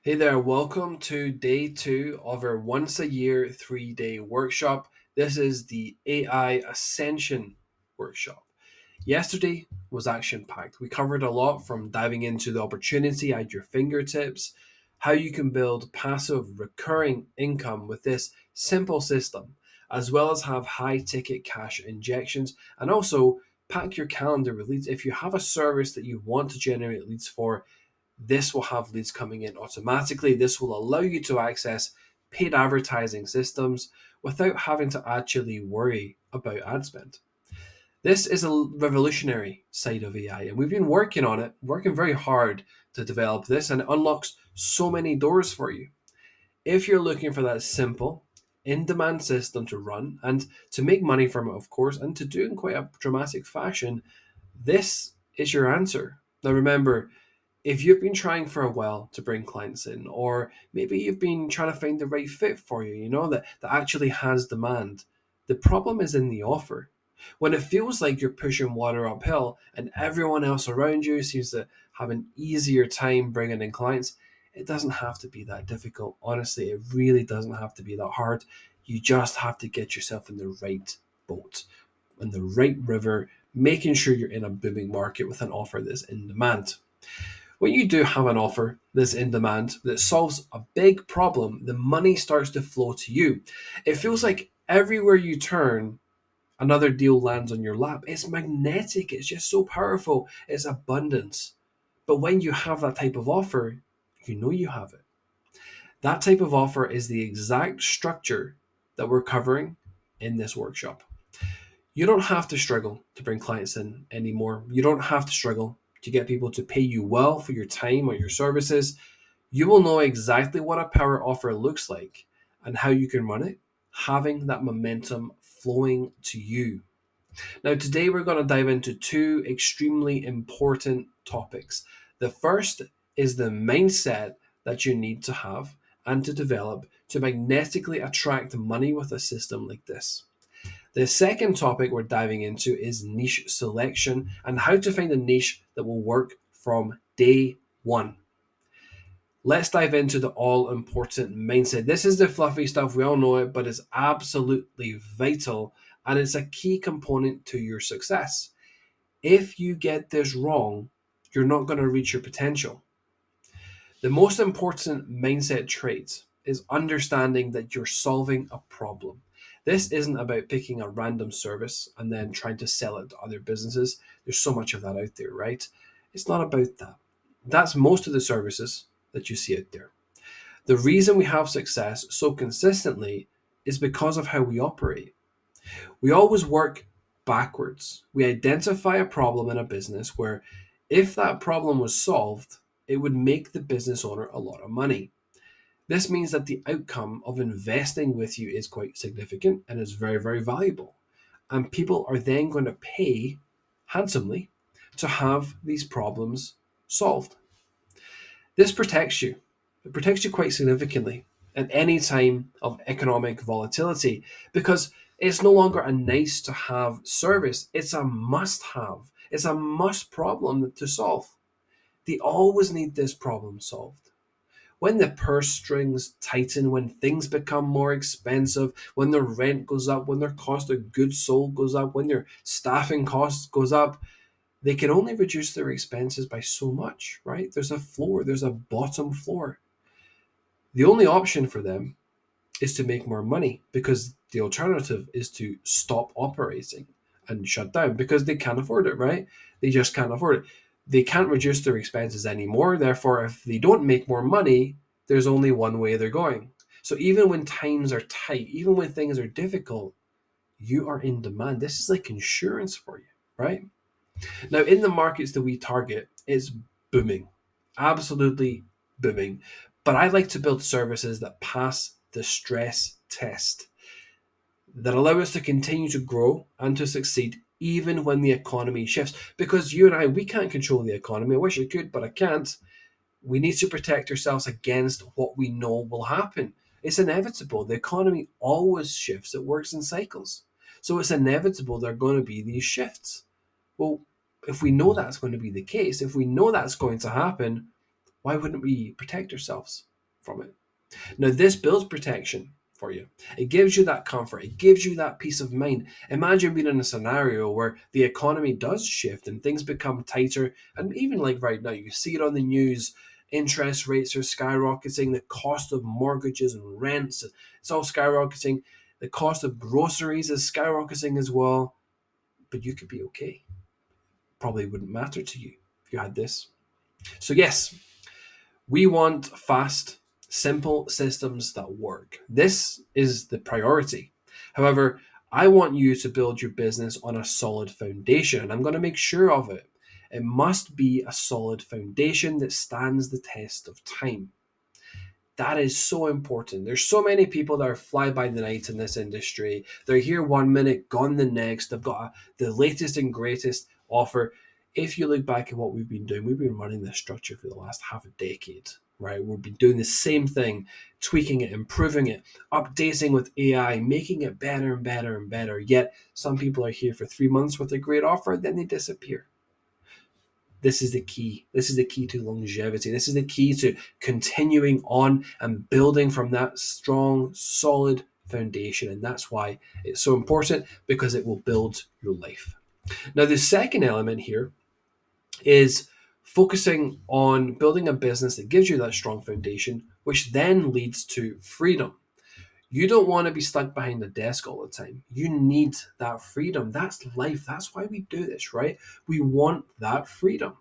Hey there, welcome to day 2 of our once a year 3-day workshop. This is the AI Ascension workshop. Yesterday was action packed. We covered a lot from diving into the opportunity at your fingertips, how you can build passive recurring income with this simple system, as well as have high ticket cash injections, and also pack your calendar with leads. If you have a service that you want to generate leads for, this will have leads coming in automatically. This will allow you to access paid advertising systems without having to actually worry about ad spend. This is a revolutionary side of AI, and we've been working on it, working very hard to develop this, and it unlocks so many doors for you. If you're looking for that simple, in demand system to run and to make money from it, of course, and to do it in quite a dramatic fashion, this is your answer. Now, remember, if you've been trying for a while to bring clients in, or maybe you've been trying to find the right fit for you, that actually has demand, the problem is in the offer. When it feels like you're pushing water uphill and everyone else around you seems to have an easier time bringing in clients, it doesn't have to be that difficult. Honestly, it really doesn't have to be that hard. You just have to get yourself in the right boat, in the right river, making sure you're in a booming market with an offer that's in demand. When you do have an offer that's in demand that solves a big problem, the money starts to flow to you. It feels like everywhere you turn, another deal lands on your lap. It's magnetic, it's just so powerful, it's abundance. But when you have that type of offer, you know you have it. That type of offer is the exact structure that we're covering in this workshop. You don't have to struggle to bring clients in anymore. You don't have to struggle to get people to pay you well for your time or your services. You will know exactly what a power offer looks like and how you can run it, having that momentum flowing to you. Now, today we're going to dive into two extremely important topics. The first is the mindset that you need to have and to develop to magnetically attract money with a system like this. The second topic we're diving into is niche selection and how to find a niche that will work from day one. Let's dive into the all important mindset. This is the fluffy stuff, we all know it, but it's absolutely vital and it's a key component to your success. If you get this wrong, you're not going to reach your potential. The most important mindset trait is understanding that you're solving a problem. This isn't about picking a random service and then trying to sell it to other businesses. There's so much of that out there, right? It's not about that. That's most of the services that you see out there. The reason we have success so consistently is because of how we operate. We always work backwards. We identify a problem in a business where if that problem was solved, it would make the business owner a lot of money. This means that the outcome of investing with you is quite significant and is very, very valuable. And people are then going to pay handsomely to have these problems solved. This protects you. It protects you quite significantly at any time of economic volatility because it's no longer a nice to have service, it's a must have. It's a must problem to solve. They always need this problem solved. When the purse strings tighten, when things become more expensive, when their rent goes up, when their cost of goods sold goes up, when their staffing costs goes up, they can only reduce their expenses by so much, right? There's a floor, there's a bottom floor. The only option for them is to make more money because the alternative is to stop operating and shut down because they can't afford it, right? They just can't afford it. They can't reduce their expenses anymore. Therefore, if they don't make more money, there's only one way they're going. So even when times are tight, even when things are difficult, you are in demand. This is like insurance for you, right? Now, in the markets that we target, it's booming, absolutely booming. But I like to build services that pass the stress test, that allow us to continue to grow and to succeed even when the economy shifts. Because you and I, we can't control the economy. I wish I could, but I can't. We need to protect ourselves against what we know will happen. It's inevitable. The economy always shifts, it works in cycles. So it's inevitable there are going to be these shifts. Well, if we know that's going to be the case, if we know that's going to happen, why wouldn't we protect ourselves? from it. Now, this builds protection for you. It gives you that comfort. It gives you that peace of mind. Imagine being in a scenario where the economy does shift and things become tighter. And even like right now, you see it on the news, interest rates are skyrocketing, the cost of mortgages and rents, it's all skyrocketing. The cost of groceries is skyrocketing as well. But you could be okay. Probably wouldn't matter to you if you had this. So yes, we want fast, simple systems that work. This is the priority. However, I want you to build your business on a solid foundation, and I'm going to make sure of it. It must be a solid foundation that stands the test of time. That is so important. There's so many people that are fly by the night in this industry. They're here 1 minute, gone the next. They've got the latest and greatest offer. If you look back at what we've been doing, we've been running this structure for the last half a decade, right? We've been doing the same thing, tweaking it, improving it, updating with AI, making it better and better and better. Yet some people are here for 3 months with a great offer, then they disappear. This is the key. This is the key to longevity. This is the key to continuing on and building from that strong, solid foundation. And that's why it's so important, because it will build your life. Now, the second element here is focusing on building a business that gives you that strong foundation, which then leads to freedom. You don't want to be stuck behind a desk all the time. You need that freedom. That's life. That's why we do this, right? We want that freedom.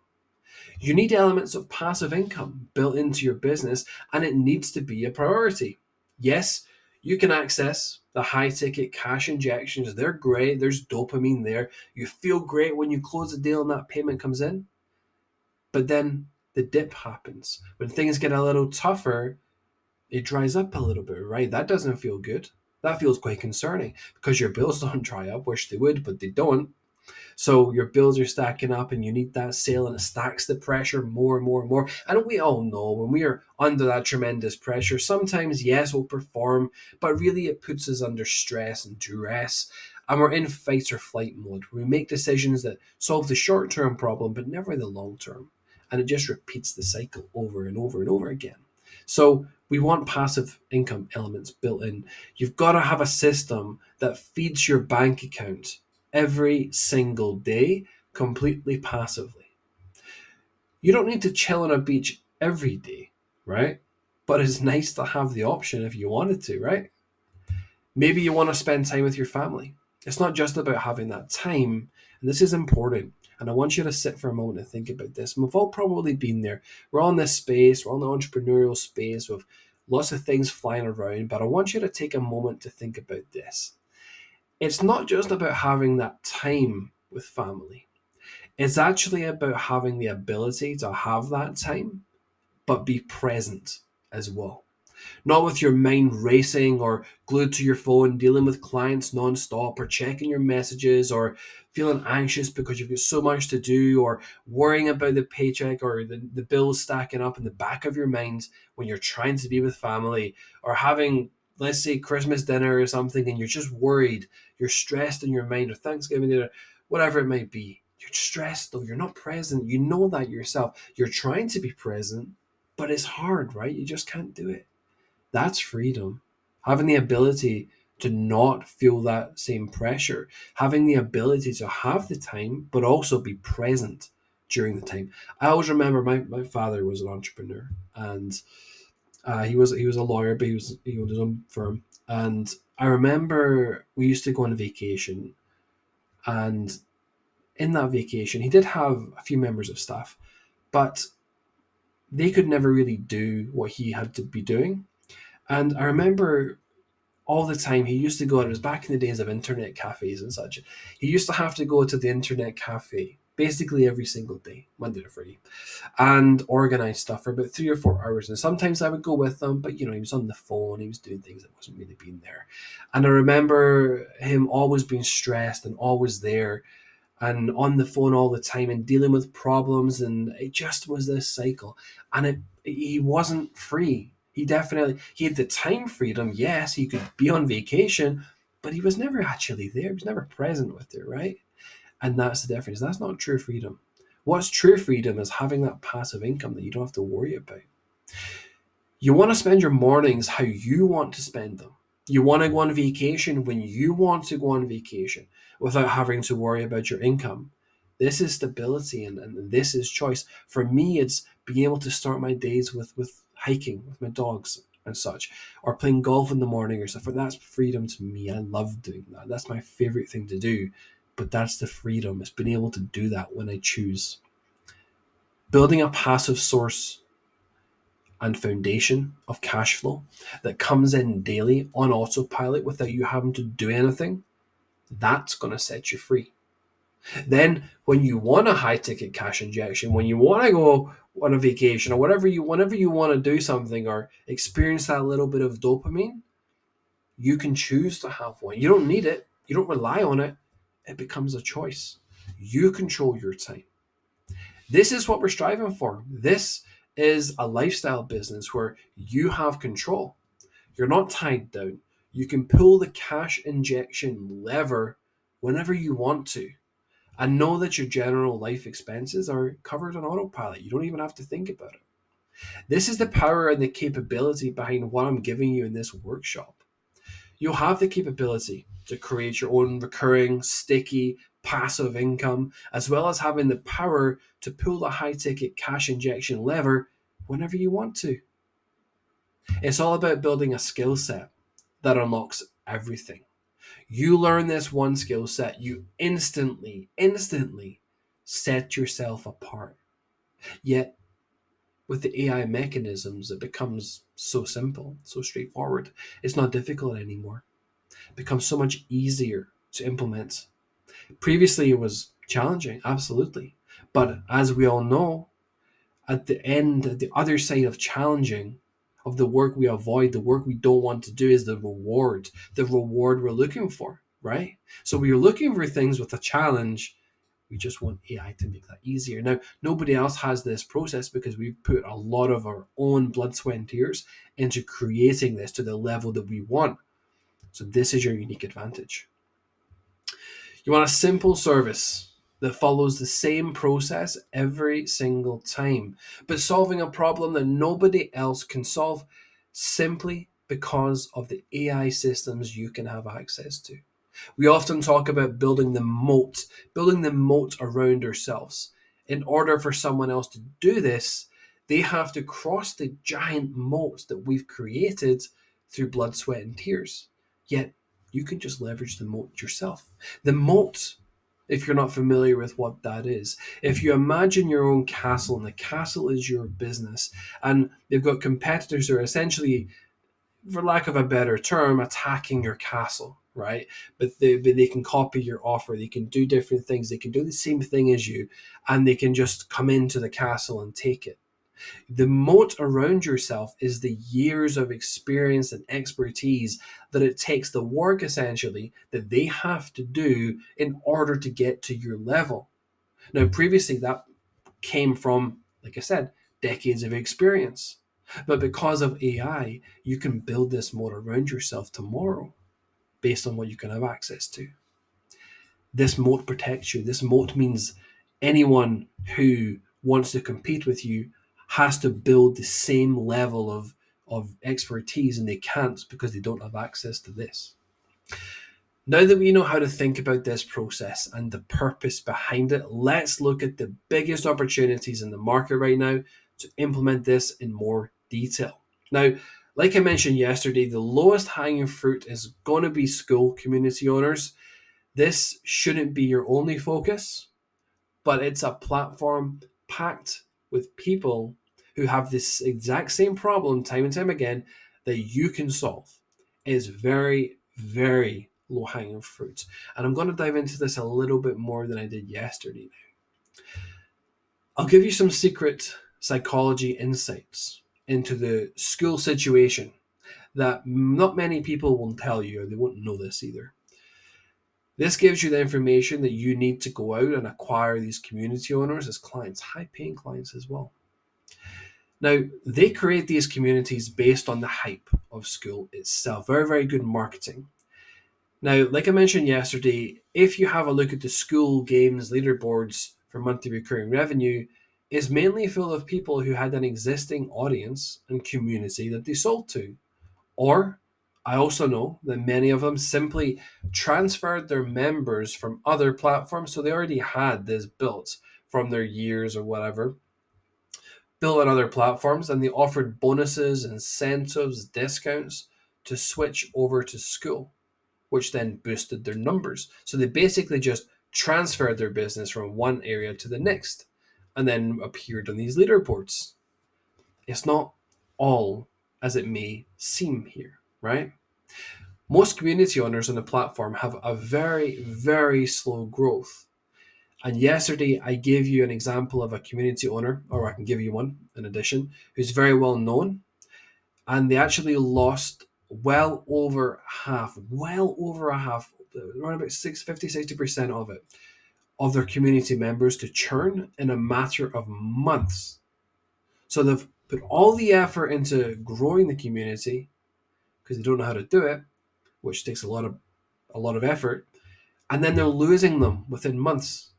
You need elements of passive income built into your business, and it needs to be a priority. Yes, you can access the high ticket cash injections. They're great. There's dopamine there. You feel great when you close a deal and that payment comes in. But then the dip happens. When things get a little tougher, it dries up a little bit, right? That doesn't feel good. That feels quite concerning, because your bills don't dry up. Wish they would, but they don't. So your bills are stacking up and you need that sale, and it stacks the pressure more and more and more. And we all know when we are under that tremendous pressure, sometimes, yes, we'll perform, but really it puts us under stress and duress. And we're in fight or flight mode. We make decisions that solve the short term problem, but never the long term. And it just repeats the cycle over and over and over again. So we want passive income elements built in. You've got to have a system that feeds your bank account every single day, completely passively. You don't need to chill on a beach every day, right? But it's nice to have the option if you wanted to, right? Maybe you want to spend time with your family. It's not just about having that time, and this is important. And I want you to sit for a moment and think about this. And we've all probably been there. We're on this space, we're on the entrepreneurial space with lots of things flying around, but I want you to take a moment to think about this. It's not just about having that time with family. It's actually about having the ability to have that time, but be present as well. Not with your mind racing or glued to your phone, dealing with clients nonstop, or checking your messages, or feeling anxious because you've got so much to do, or worrying about the paycheck or the bills stacking up in the back of your mind when you're trying to be with family, or having, let's say, Christmas dinner or something, and you're just worried, you're stressed in your mind, or Thanksgiving dinner, whatever it might be. You're stressed though, you're not present. You know that yourself. You're trying to be present, but it's hard, right? You just can't do it. That's freedom. Having the ability to not feel that same pressure, having the ability to have the time, but also be present during the time. I always remember my father was an entrepreneur, and he was a lawyer, but he owned his own firm. And I remember we used to go on a vacation, and in that vacation, he did have a few members of staff, but they could never really do what he had to be doing. And I remember all the time he used to go, and it was back in the days of internet cafes and such. He used to have to go to the internet cafe basically every single day, Monday to Friday, and organize stuff for about 3 or 4 hours. And sometimes I would go with him, but he was on the phone, he was doing things that wasn't really being there. And I remember him always being stressed and always there and on the phone all the time and dealing with problems, and it just was this cycle. And he wasn't free. He had the time freedom. Yes, he could be on vacation, but he was never actually there. He was never present with it, right? And that's the difference. That's not true freedom. What's true freedom is having that passive income that you don't have to worry about. You want to spend your mornings how you want to spend them. You want to go on vacation when you want to go on vacation without having to worry about your income. This is stability and this is choice. For me, it's being able to start my days with hiking with my dogs and such, or playing golf in the morning or stuff. But that's freedom to me. I love doing that. That's my favorite thing to do. But that's the freedom. It's being able to do that when I choose. Building a passive source and foundation of cash flow that comes in daily on autopilot without you having to do anything, that's going to set you free. Then when you want a high ticket cash injection, when you want to go on a vacation or whenever you want to do something or experience that little bit of dopamine, you can choose to have one. You don't need it. You don't rely on it. It becomes a choice. You control your time. This is what we're striving for. This is a lifestyle business where you have control. You're not tied down. You can pull the cash injection lever whenever you want to. And know that your general life expenses are covered on autopilot. You don't even have to think about it. This is the power and the capability behind what I'm giving you in this workshop. You'll have the capability to create your own recurring, sticky, passive income, as well as having the power to pull the high ticket cash injection lever whenever you want to. It's all about building a skill set that unlocks everything. You learn this one skill set, you instantly set yourself apart. Yet, with the AI mechanisms, it becomes so simple, so straightforward. It's not difficult anymore. It becomes so much easier to implement. Previously, it was challenging, absolutely. But as we all know, at the end, the other side of challenging, of the work we avoid, the work we don't want to do, is the reward we're looking for, right? So we're looking for things with a challenge. We just want AI to make that easier. Now, nobody else has this process because we've put a lot of our own blood, sweat, and tears into creating this to the level that we want. So this is your unique advantage. You want a simple service that follows the same process every single time, but solving a problem that nobody else can solve simply because of the AI systems you can have access to. We often talk about building the moat around ourselves. In order for someone else to do this, they have to cross the giant moat that we've created through blood, sweat, and tears. Yet, you can just leverage the moat yourself. The moat, if you're not familiar with what that is, if you imagine your own castle and the castle is your business, and they've got competitors who are essentially, for lack of a better term, attacking your castle, right? But they can copy your offer. They can do different things. They can do the same thing as you, and they can just come into the castle and take it. The moat around yourself is the years of experience and expertise that it takes, the work essentially that they have to do in order to get to your level. Now, previously that came from, like I said, decades of experience. But because of AI, you can build this moat around yourself tomorrow based on what you can have access to. This moat protects you. This moat means anyone who wants to compete with you has to build the same level of expertise, and they can't because they don't have access to this. Now that we know how to think about this process and the purpose behind it, let's look at the biggest opportunities in the market right now to implement this in more detail. Now, like I mentioned yesterday, the lowest hanging fruit is going to be SKOOL Community Owners. This shouldn't be your only focus, but it's a platform packed with people who have this exact same problem time and time again that you can solve. It is very, very low hanging fruit. And I'm going to dive into this a little bit more than I did yesterday. I'll give you some secret psychology insights into the SKOOL situation that not many people will tell you, or they won't know this either. This gives you the information that you need to go out and acquire these community owners as clients, high-paying clients as well. Now, they create these communities based on the hype of SKOOL itself. Very, very good marketing. Now, like I mentioned yesterday, if you have a look at the SKOOL Games leaderboards for monthly recurring revenue, is mainly full of people who had an existing audience and community that they sold to. Or I also know that many of them simply transferred their members from other platforms. So they already had this built from their years or whatever, built on other platforms, and they offered bonuses, incentives, discounts to switch over to SKOOL, which then boosted their numbers. So they basically just transferred their business from one area to the next and then appeared on these leaderboards. It's not all as it may seem here, right? Most community owners on the platform have a very, very slow growth. And yesterday, I gave you an example of a community owner, or I can give you one in addition, who's very well known. And they actually lost well over a half, around about 60% of it, of their community members to churn in a matter of months. So they've put all the effort into growing the community because they don't know how to do it, which takes a lot of effort, and then they're losing them within months.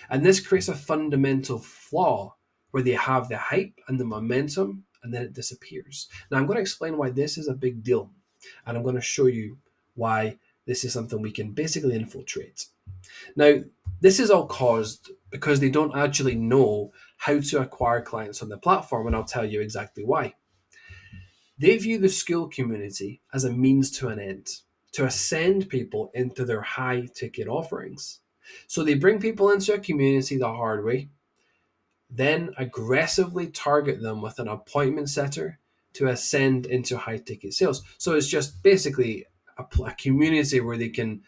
And this creates a fundamental flaw where they have the hype and the momentum and then it disappears. Now I'm going to explain why this is a big deal, and I'm going to show you why this is something we can basically infiltrate. Now, this is all caused because they don't actually know how to acquire clients on the platform, and I'll tell you exactly why. They view the SKOOL community as a means to an end, to ascend people into their high ticket offerings. So they bring people into a community the hard way, then aggressively target them with an appointment setter to ascend into high ticket sales. So it's just basically a community where they can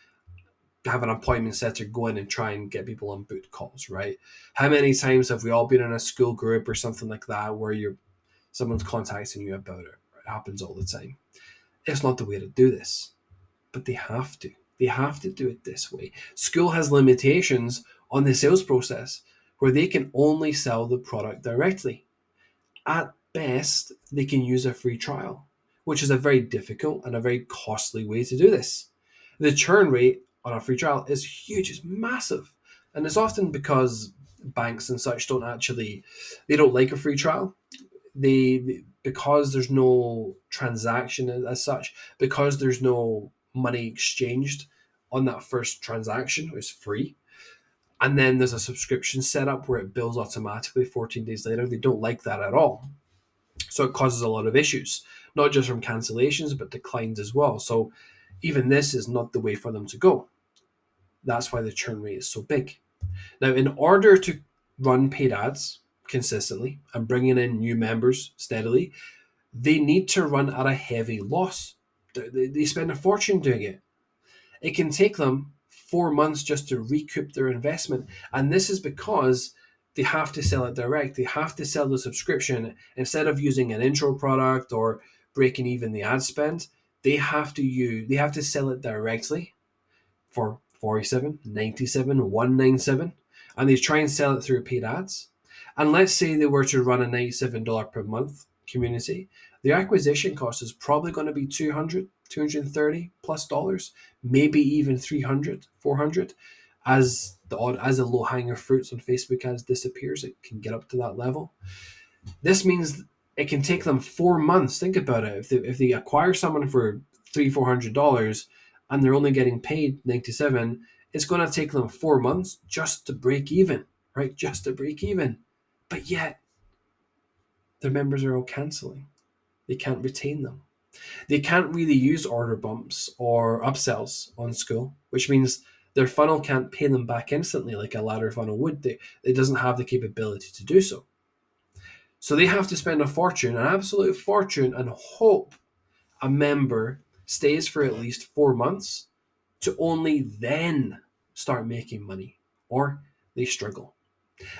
have an appointment setter go in and try and get people on boot calls, right? How many times have we all been in a school group or something like that where someone's contacting you about it? It happens all the time. It's not the way to do this, but they have to. They have to do it this way. SKOOL has limitations on the sales process where they can only sell the product directly. At best, they can use a free trial, which is a very difficult and a very costly way to do this. The churn rate on a free trial is huge, it's massive. And it's often because banks and such they don't like a free trial. Because there's no transaction as such, because there's no money exchanged on that first transaction, it's free. And then there's a subscription setup where it bills automatically 14 days later. They don't like that at all. So it causes a lot of issues, not just from cancellations, but declines as well. So even this is not the way for them to go. That's why the churn rate is so big. Now, in order to run paid ads consistently and bringing in new members steadily, they need to run at a heavy loss. They spend a fortune doing it. It can take them 4 months just to recoup their investment. And this is because they have to sell it direct. They have to sell the subscription instead of using an intro product or breaking even the ad spend. They have to sell it directly for $47, $97, $197, and they try and sell it through paid ads. And let's say they were to run a $97 per month community, the acquisition cost is probably going to be $200, $230 plus dollars, maybe even $300, $400. As the low hanging fruits on Facebook ads disappears, it can get up to that level. This means it can take them 4 months. Think about it. If they acquire someone for $300-$400 and they're only getting paid $97, it's going to take them 4 months just to break even, right? Just to break even. But yet, their members are all canceling. They can't retain them. They can't really use order bumps or upsells on SKOOL, which means their funnel can't pay them back instantly like a ladder funnel would. It doesn't have the capability to do so. So they have to spend a fortune, an absolute fortune, and hope a member stays for at least 4 months to only then start making money, or they struggle.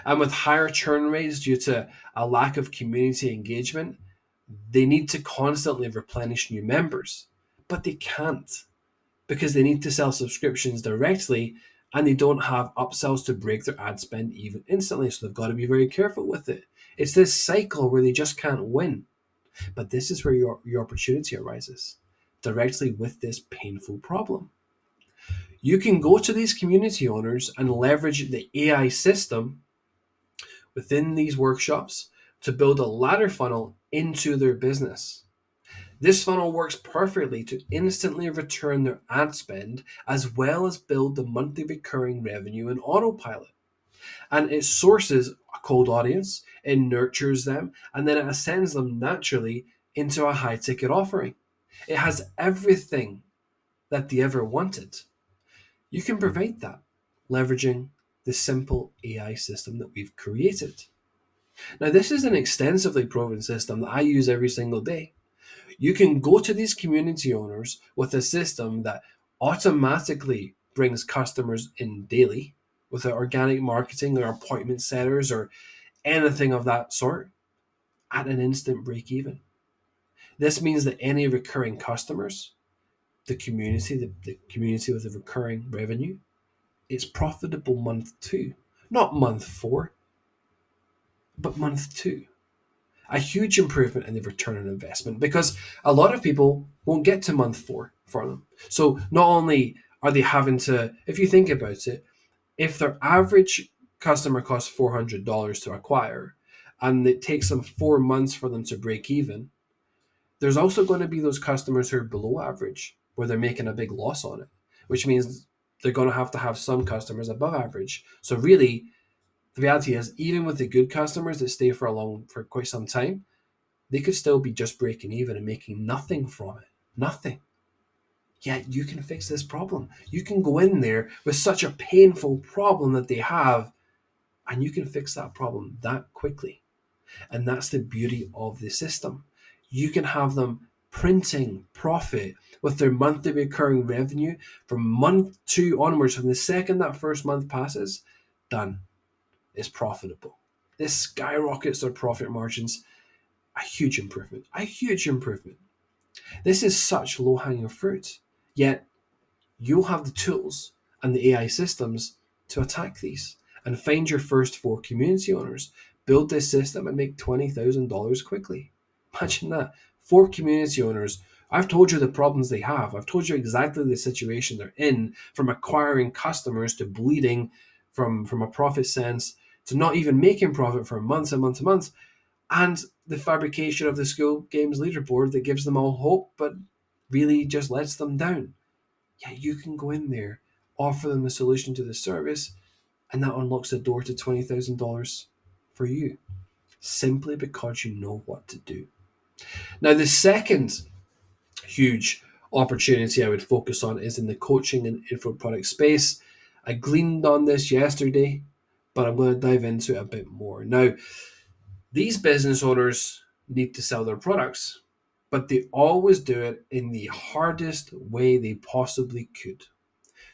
And with higher churn rates due to a lack of community engagement, they need to constantly replenish new members, but they can't because they need to sell subscriptions directly and they don't have upsells to break their ad spend even instantly. So they've got to be very careful with it. It's this cycle where they just can't win. But this is where your opportunity arises, directly with this painful problem. You can go to these community owners and leverage the AI system within these workshops to build a ladder funnel into their business. This funnel works perfectly to instantly return their ad spend as well as build the monthly recurring revenue in autopilot. And it sources a cold audience, it nurtures them, and then it ascends them naturally into a high ticket offering. It has everything that they ever wanted. You can provide that leveraging the simple AI system that we've created. Now, this is an extensively proven system that I use every single day. You can go to these community owners with a system that automatically brings customers in daily without organic marketing or appointment setters or anything of that sort at an instant break even. This means that any recurring customers, the community with the recurring revenue, it's profitable month 2, not month 4, but month 2. A huge improvement in the return on investment because a lot of people won't get to month 4 for them. So not only are they having to, if you think about it, if their average customer costs $400 to acquire and it takes them 4 months for them to break even, there's also going to be those customers who are below average where they're making a big loss on it, which means they're going to have some customers above average. So really, the reality is, even with the good customers that stay for quite some time, they could still be just breaking even and making nothing from it. Nothing. Yet you can fix this problem. You can go in there with such a painful problem that they have, and you can fix that problem that quickly. And that's the beauty of the system. You can have them printing profit with their monthly recurring revenue from month 2 onwards. From the second that first month passes, done. It's profitable. This skyrockets their profit margins. A huge improvement. A huge improvement. This is such low-hanging fruit. Yet you'll have the tools and the AI systems to attack these and find your first 4 community owners, build this system and make $20,000 quickly. Imagine that. 4 community owners. I've told you the problems they have. I've told you exactly the situation they're in, from acquiring customers to bleeding from a profit sense to not even making profit for months and months and months, and the fabrication of the SKOOL Games leaderboard that gives them all hope but really just lets them down. Yeah, you can go in there, offer them a solution to the service, and that unlocks the door to $20,000 for you, simply because you know what to do. Now, the second huge opportunity I would focus on is in the coaching and info product space. I gleaned on this yesterday, but I'm going to dive into it a bit more. Now, these business owners need to sell their products, but they always do it in the hardest way they possibly could.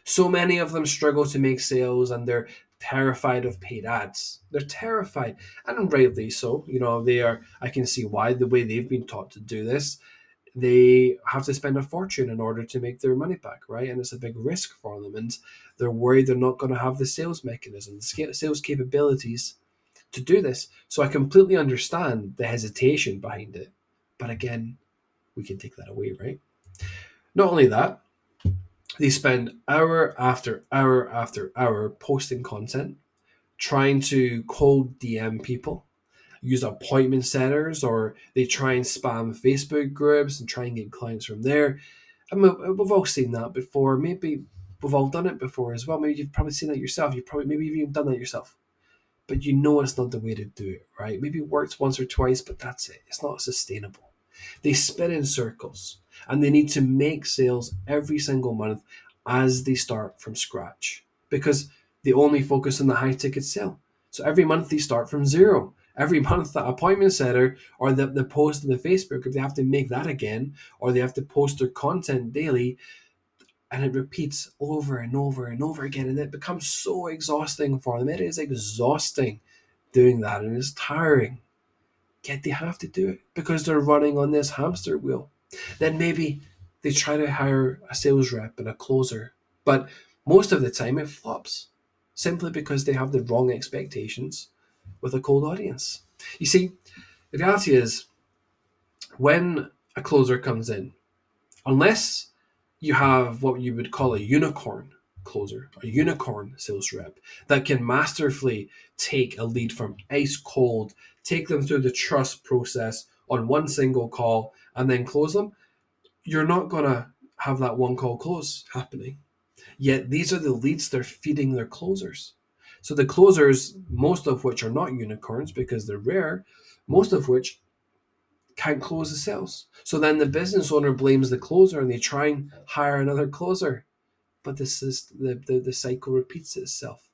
So many of them struggle to make sales and they're terrified of paid ads. They're terrified, and rightly so. I can see why, the way they've been taught to do this. They have to spend a fortune in order to make their money back, right? And it's a big risk for them. And they're worried they're not going to have the sales mechanism, sales capabilities to do this. So I completely understand the hesitation behind it. But again, we can take that away, right? Not only that, they spend hour after hour after hour posting content, trying to cold DM people, use appointment setters, or they try and spam Facebook groups and try and get clients from there. And we've all seen that before. Maybe we've all done it before as well. Maybe you've probably seen that yourself. Maybe you've even done that yourself. But you know it's not the way to do it, right? Maybe it works once or twice, but that's it. It's not sustainable. They spin in circles and they need to make sales every single month as they start from scratch because they only focus on the high ticket sale. So every month they start from zero. Every month that appointment setter or the post in the Facebook group, they have to make that again, or they have to post their content daily, and it repeats over and over and over again, and it becomes so exhausting for them. It is exhausting doing that, and it's tiring. Yet they have to do it because they're running on this hamster wheel. Then maybe they try to hire a sales rep and a closer, but most of the time it flops simply because they have the wrong expectations with a cold audience. You see, the reality is when a closer comes in, unless you have what you would call a unicorn closer, a unicorn sales rep that can masterfully take a lead from ice cold, take them through the trust process on one single call, and then close them, you're not going to have that one call close happening. Yet these are the leads they're feeding their closers. So the closers, most of which are not unicorns because they're rare, most of which can't close the sales. So then the business owner blames the closer and they try and hire another closer. But this is the cycle repeats itself.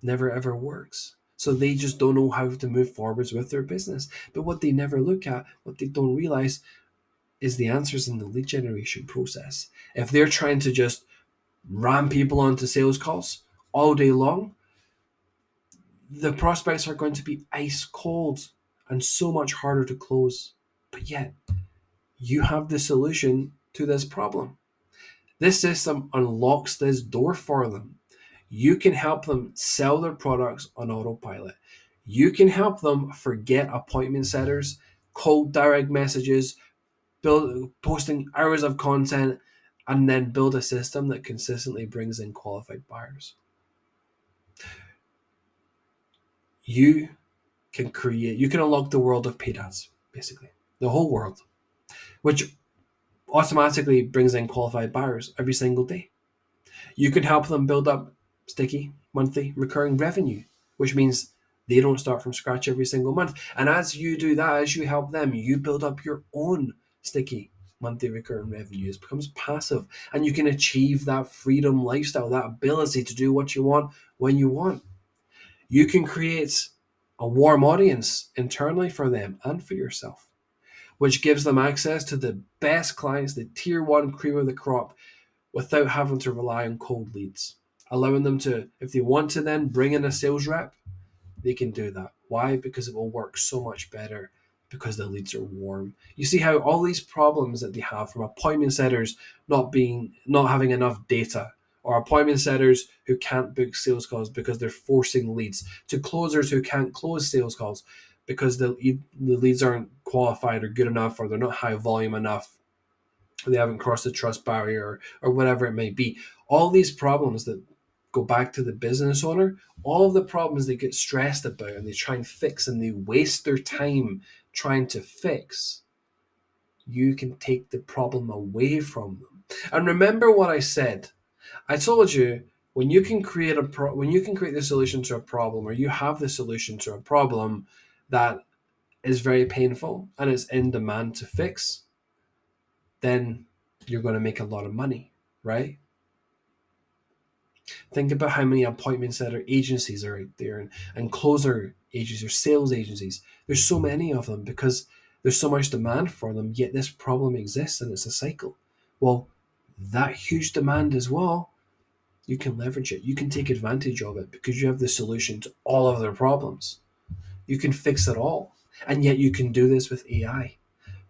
Never ever works. So they just don't know how to move forwards with their business. But what they never look at, what they don't realize, is the answers in the lead generation process. If they're trying to just ram people onto sales calls all day long, the prospects are going to be ice cold and so much harder to close. But yet, you have the solution to this problem. This system unlocks this door for them. You can help them sell their products on autopilot. You can help them forget appointment setters, cold direct messages, posting hours of content, and then build a system that consistently brings in qualified buyers. You can unlock the world of paid ads, basically, the whole world, which automatically brings in qualified buyers every single day. You can help them build up sticky, monthly, recurring revenue, which means they don't start from scratch every single month. And as you do that, as you help them, you build up your own sticky, monthly, recurring revenue. It becomes passive, and you can achieve that freedom lifestyle, that ability to do what you want when you want. You can create a warm audience internally for them and for yourself, which gives them access to the best clients, the tier one cream of the crop, without having to rely on cold leads, allowing them to, if they want to then bring in a sales rep, they can do that. Why? Because it will work so much better because the leads are warm. You see how all these problems that they have, from appointment setters not having enough data, or appointment setters who can't book sales calls because they're forcing leads, to closers who can't close sales calls because the leads aren't qualified or good enough, or they're not high volume enough, they haven't crossed the trust barrier, or whatever it may be. All these problems that go back to the business owner, all of the problems they get stressed about and they try and fix and they waste their time trying to fix, you can take the problem away from them. And remember what I said. I told you, when you can create the solution to a problem, or you have the solution to a problem that is very painful and it's in demand to fix, then you're going to make a lot of money, right? Think about how many appointment setter agencies are out there, and closer agencies or sales agencies. There's so many of them because there's so much demand for them, yet this problem exists and it's a cycle. Well, that huge demand as well, you can leverage it. You can take advantage of it because you have the solution to all of their problems. You can fix it all. And yet you can do this with AI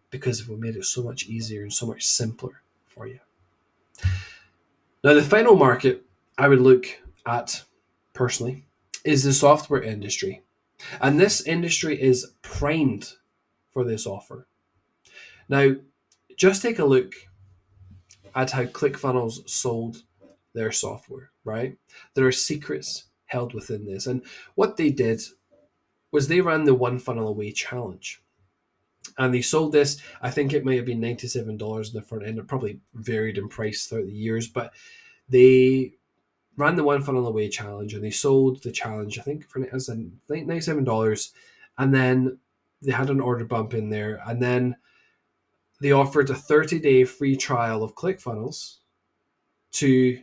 because we made it so much easier and so much simpler for you. Now, the final market I would look at personally is the software industry. And this industry is primed for this offer. Now, just take a look at how ClickFunnels sold their software, right? There are secrets held within this. And what they did was they ran the One Funnel Away challenge. And they sold this, I think it may have been $97 in the front end. It probably varied in price throughout the years, but they ran the One Funnel Away challenge and they sold the challenge, I think, for $97. And then they had an order bump in there. And then they offered a 30-day free trial of ClickFunnels to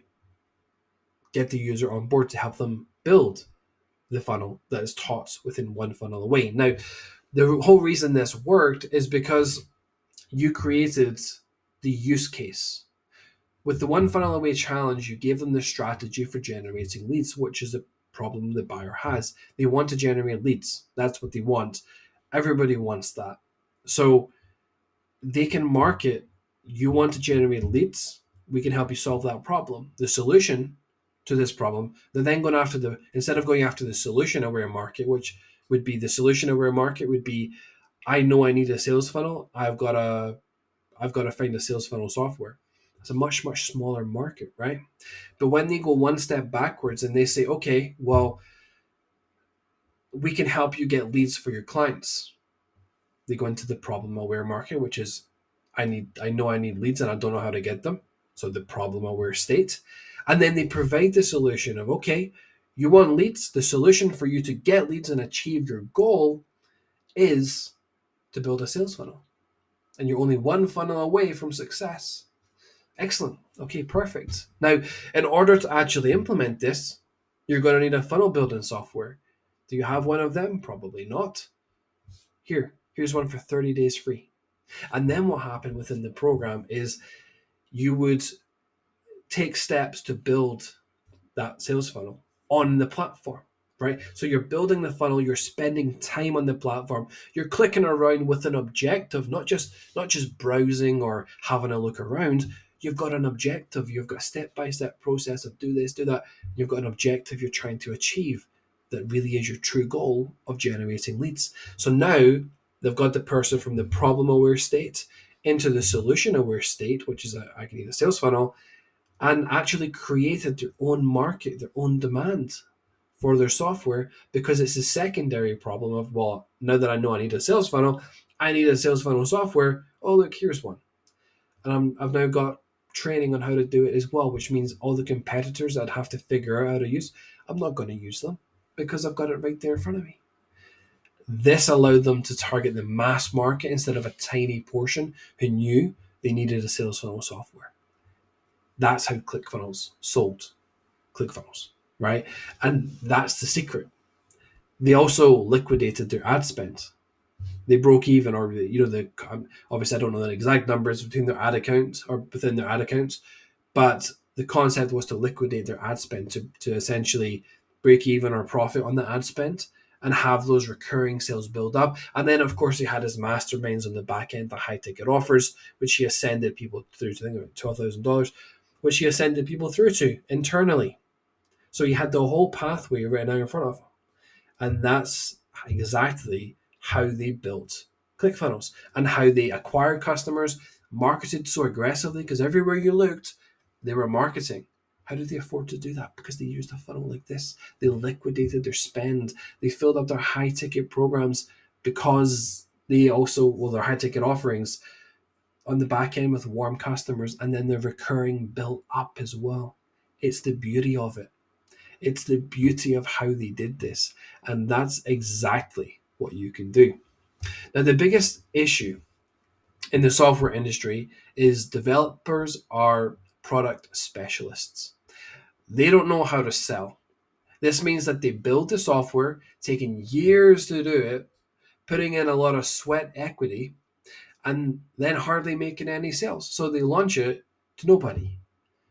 get the user on board to help them build the funnel that is taught within One Funnel Away. Now, the whole reason this worked is because you created the use case. With the One Funnel Away challenge, you gave them the strategy for generating leads, which is a problem the buyer has. They want to generate leads. That's what they want. Everybody wants that. So they can market, you want to generate leads, we can help you solve that problem. The solution to this problem, they're then going after instead of going after the solution aware market, which would be the solution aware market would be, I know I need a sales funnel. I've got to find a sales funnel software. It's a much, much smaller market, right? But when they go one step backwards and they say, okay, well, we can help you get leads for your clients. They go into the problem aware market, which is I know I need leads and I don't know how to get them. So the problem aware state. And then they provide the solution of, okay, you want leads. The solution for you to get leads and achieve your goal is to build a sales funnel. And you're only one funnel away from success. Excellent. Okay, perfect. Now, in order to actually implement this, you're going to need a funnel building software. Do you have one of them? Probably not. Here's one for 30 days free. And then what happened within the program is you would take steps to build that sales funnel on the platform, right? So you're building the funnel, you're spending time on the platform, you're clicking around with an objective, not just browsing or having a look around. You've got an objective, you've got a step-by-step process of do this, do that. You've got an objective you're trying to achieve that really is your true goal of generating leads. So now they've got the person from the problem-aware state into the solution-aware state, which is I can need a sales funnel, and actually created their own market, their own demand for their software, because it's a secondary problem of, well, now that I know I need a sales funnel, I need a sales funnel software. Oh, look, here's one. And I've now got training on how to do it as well, which means all the competitors I'd have to figure out how to use, I'm not going to use them because I've got it right there in front of me. This allowed them to target the mass market instead of a tiny portion who knew they needed a sales funnel software. That's how ClickFunnels sold ClickFunnels, right? And that's the secret. They also liquidated their ad spend. They broke even, or obviously I don't know the exact numbers between their ad accounts or within their ad accounts, but the concept was to liquidate their ad spend to essentially break even or profit on the ad spend and have those recurring sales build up. And then, of course, he had his masterminds on the back end, the high ticket offers, which he ascended people through to, I think, about $12,000, which he ascended people through to internally. So he had the whole pathway right now in front of him. And that's exactly how they built ClickFunnels and how they acquired customers, marketed so aggressively, because everywhere you looked, they were marketing. How did they afford to do that? Because they used a funnel like this. They liquidated their spend. They filled up their high ticket programs because they also, their high ticket offerings on the back end with warm customers, and then the recurring built up as well. It's the beauty of it. It's the beauty of how they did this. And that's exactly what you can do. Now, the biggest issue in the software industry is developers are product specialists. They don't know how to sell. This means that they build the software, taking years to do it, putting in a lot of sweat equity, and then hardly making any sales. So they launch it to nobody.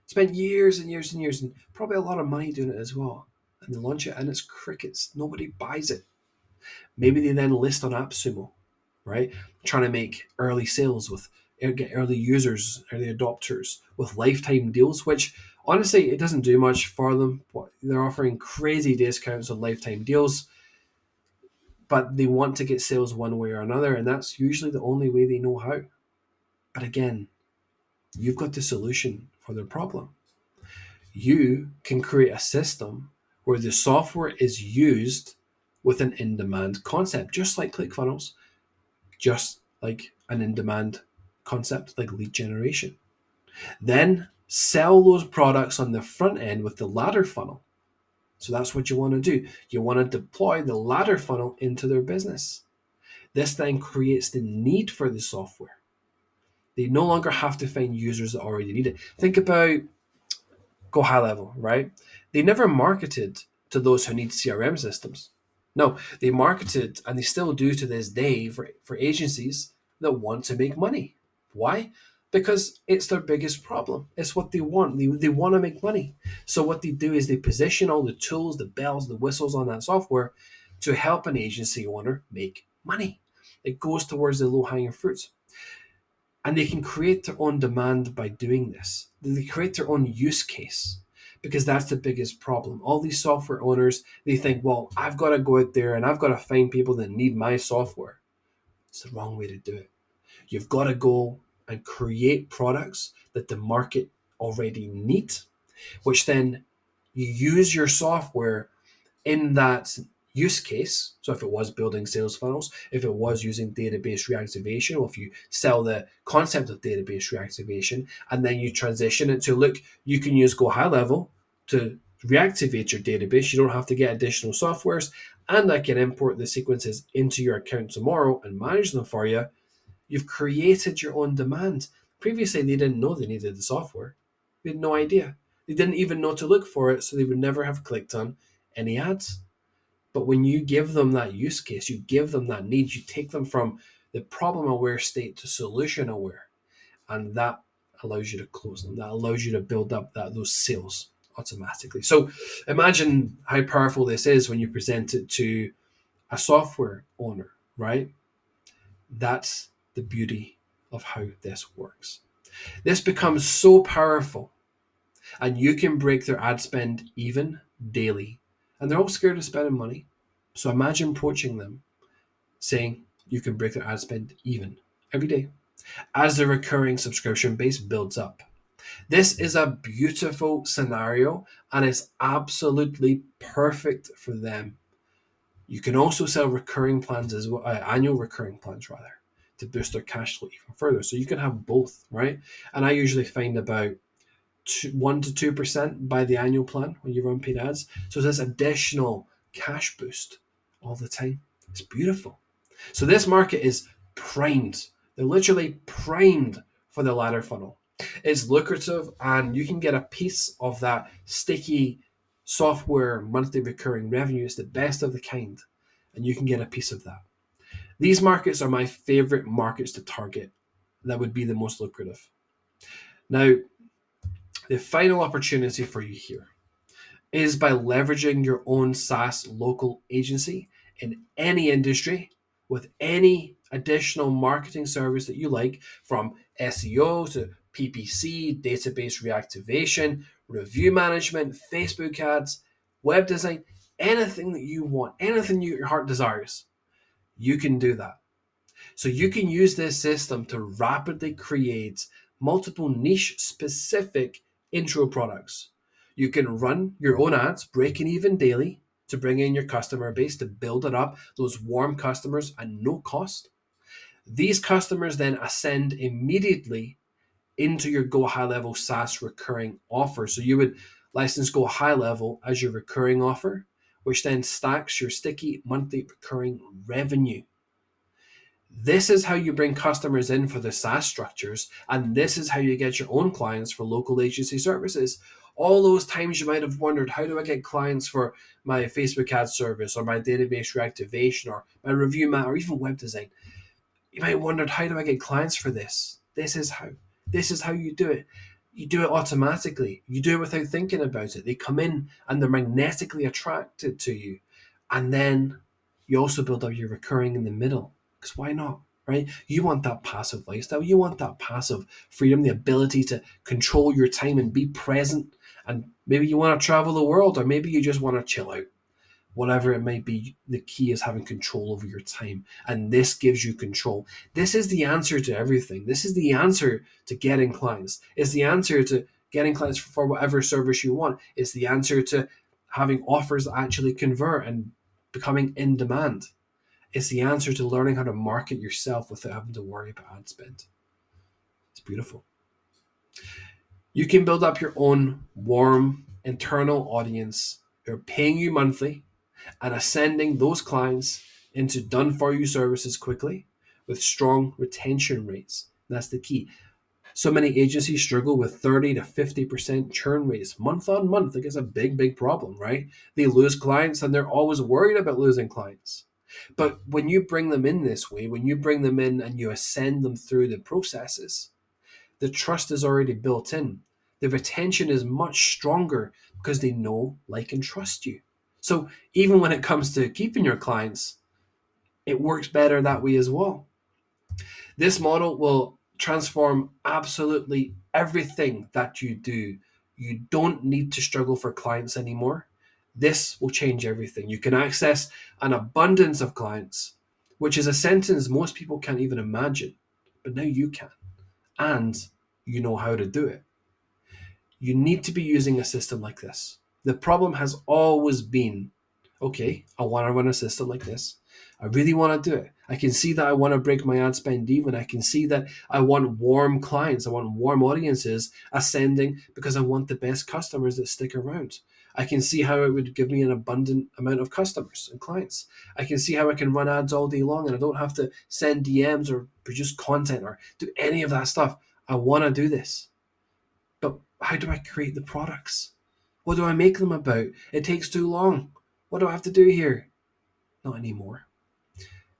Spent years and years and years and probably a lot of money doing it as well. And they launch it and it's crickets. Nobody buys it. Maybe they then list on AppSumo, right? Trying to make early sales get early users, early adopters with lifetime deals, which honestly, it doesn't do much for them. They're offering crazy discounts on lifetime deals, but they want to get sales one way or another. And that's usually the only way they know how. But again, you've got the solution for their problem. You can create a system where the software is used with an in-demand concept, just like ClickFunnels, just like an in-demand concept like lead generation. Then sell those products on the front end with the ladder funnel. So that's what you want to do. You want to deploy the ladder funnel into their business. This then creates the need for the software. They no longer have to find users that already need it. Think about, go high level, right? They never marketed to those who need CRM systems. No, they marketed, and they still do to this day, for agencies that want to make money. Why? Because it's their biggest problem. It's what they want. They want to make money. So what they do is they position all the tools, the bells, the whistles on that software to help an agency owner make money. It goes towards the low-hanging fruits. And they can create their own demand by doing this. They create their own use case, because that's the biggest problem. All these software owners, they think, well, I've got to go out there and I've got to find people that need my software. It's the wrong way to do it. You've got to go and create products that the market already need, which then you use your software in that use case. So if it was building sales funnels, if it was using database reactivation, or if you sell the concept of database reactivation and then you transition it to, look, you can use Go High Level to reactivate your database. You don't have to get additional softwares, and I can import the sequences into your account tomorrow and manage them for you. You've created your own demand. Previously, they didn't know they needed the software. They had no idea. They didn't even know to look for it, so they would never have clicked on any ads. But when you give them that use case, you give them that need, you take them from the problem aware state to solution aware. And that allows you to close them. That allows you to build up those sales automatically. So imagine how powerful this is when you present it to a software owner, right? That's the beauty of how this works. This becomes so powerful, and you can break their ad spend even daily. And they're all scared of spending money. So imagine approaching them saying you can break their ad spend even every day as the recurring subscription base builds up. This is a beautiful scenario, and it's absolutely perfect for them. You can also sell recurring plans as well, annual recurring plans rather, to boost their cash flow even further. So you can have both, right? And I usually find about 1 to 2% by the annual plan when you run paid ads. So there's this additional cash boost all the time. It's beautiful. So this market is primed. They're literally primed for the ladder funnel. It's lucrative, and you can get a piece of that sticky software monthly recurring revenue. It's the best of the kind, and you can get a piece of that. These markets are my favorite markets to target. That would be the most lucrative. Now, the final opportunity for you here is by leveraging your own SaaS local agency in any industry with any additional marketing service that you like, from SEO to PPC, database reactivation, review management, Facebook ads, web design, anything that you want, anything your heart desires, you can do that. So you can use this system to rapidly create multiple niche specific intro products. You can run your own ads, breaking even daily, to bring in your customer base, to build it up, those warm customers at no cost. These customers then ascend immediately into your Go High Level SaaS recurring offer. So you would license Go High Level as your recurring offer, which then stacks your sticky monthly recurring revenue. This is how you bring customers in for the SaaS structures, and this is how you get your own clients for local agency services. All those times you might have wondered, how do I get clients for my Facebook ad service, or my database reactivation, or my review mat, or even web design? You might have wondered, how do I get clients for this? This is how. This is how you do it. You do it automatically. You do it without thinking about it. They come in and they're magnetically attracted to you. And then you also build up your recurring in the middle. Because why not, right? You want that passive lifestyle. You want that passive freedom, the ability to control your time and be present. And maybe you want to travel the world, or maybe you just want to chill out. Whatever it might be, the key is having control over your time. And this gives you control. This is the answer to everything. This is the answer to getting clients. It's the answer to getting clients for whatever service you want. It's the answer to having offers that actually convert and becoming in demand. It's the answer to learning how to market yourself without having to worry about ad spend. It's beautiful. You can build up your own warm internal audience who are paying you monthly and ascending those clients into done-for-you services quickly with strong retention rates. That's the key. So many agencies struggle with 30 to 50% churn rates month on month. Like, it's a big, big problem, right? They lose clients and they're always worried about losing clients. But when you bring them in this way, when you bring them in and you ascend them through the processes, the trust is already built in. The retention is much stronger because they know, like, and trust you. So even when it comes to keeping your clients, it works better that way as well. This model will transform absolutely everything that you do. You don't need to struggle for clients anymore. This will change everything. You can access an abundance of clients, which is a sentence most people can't even imagine, but now you can. and you know how to do it. You need to be using a system like this. The problem has always been, okay, I want to run a system like this. I really want to do it. I can see that I want to break my ad spend even. I can see that I want warm clients. I want warm audiences ascending because I want the best customers that stick around. I can see how it would give me an abundant amount of customers and clients. I can see how I can run ads all day long and I don't have to send DMs or produce content or do any of that stuff. I want to do this. But how do I create the products? What do I make them about? It takes too long. What do I have to do here? Not anymore.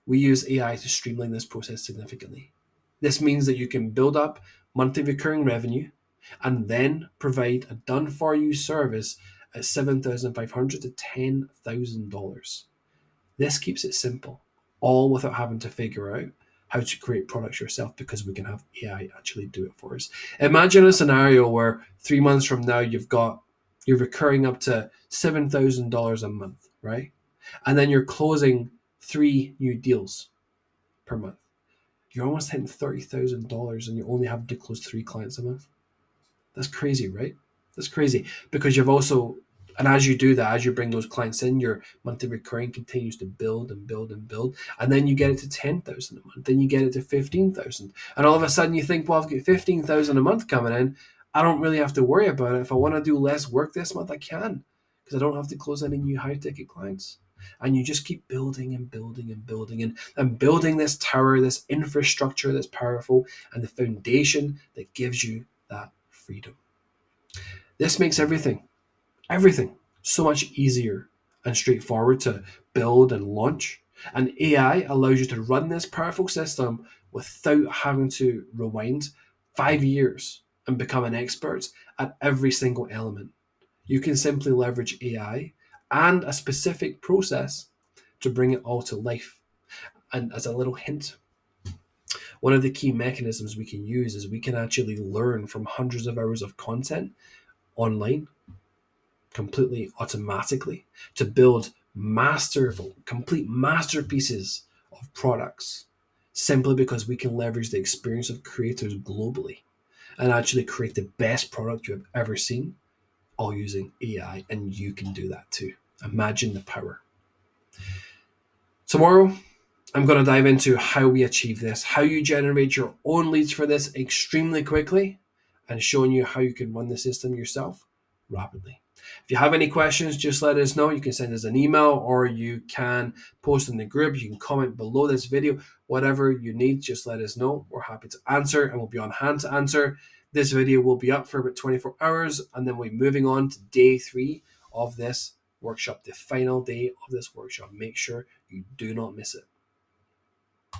We use AI to streamline this process significantly. This means that you can build up monthly recurring revenue and then provide a done for you service at $7,500 to $10,000. This keeps it simple, all without having to figure out how to create products yourself because we can have AI actually do it for us. Imagine a scenario where 3 months from now you're recurring up to $7,000 a month, right? And then you're closing 3 new deals per month. You're almost hitting $30,000 and you only have to close 3 clients a month. That's crazy, right? That's crazy because you've also, and as you do that, as you bring those clients in, your monthly recurring continues to build and build and build, and then you get it to 10,000 a month, then you get it to 15,000, and all of a sudden you think, well, I've got 15,000 a month coming in. I don't really have to worry about it. If I want to do less work this month, I can because I don't have to close any new high ticket clients. And you just keep building and building and building and building this tower, this infrastructure that's powerful, and the foundation that gives you that freedom. This makes everything so much easier and straightforward to build and launch. And AI allows you to run this powerful system without having to rewind 5 years and become an expert at every single element. You can simply leverage AI and a specific process to bring it all to life. And as a little hint, one of the key mechanisms we can use is we can actually learn from hundreds of hours of content online completely automatically to build masterful, complete masterpieces of products simply because we can leverage the experience of creators globally and actually create the best product you have ever seen, all using AI. And you can do that too. Imagine the power. Tomorrow, I'm going to dive into how we achieve this, how you generate your own leads for this extremely quickly, and showing you how you can run the system yourself rapidly. If you have any questions, just let us know. You can send us an email or you can post in the group. You can comment below this video. Whatever you need, just let us know. We're happy to answer and we'll be on hand to answer. This video will be up for about 24 hours and then we'll be moving on to day 3 of this workshop, the final day of this workshop. Make sure you do not miss it.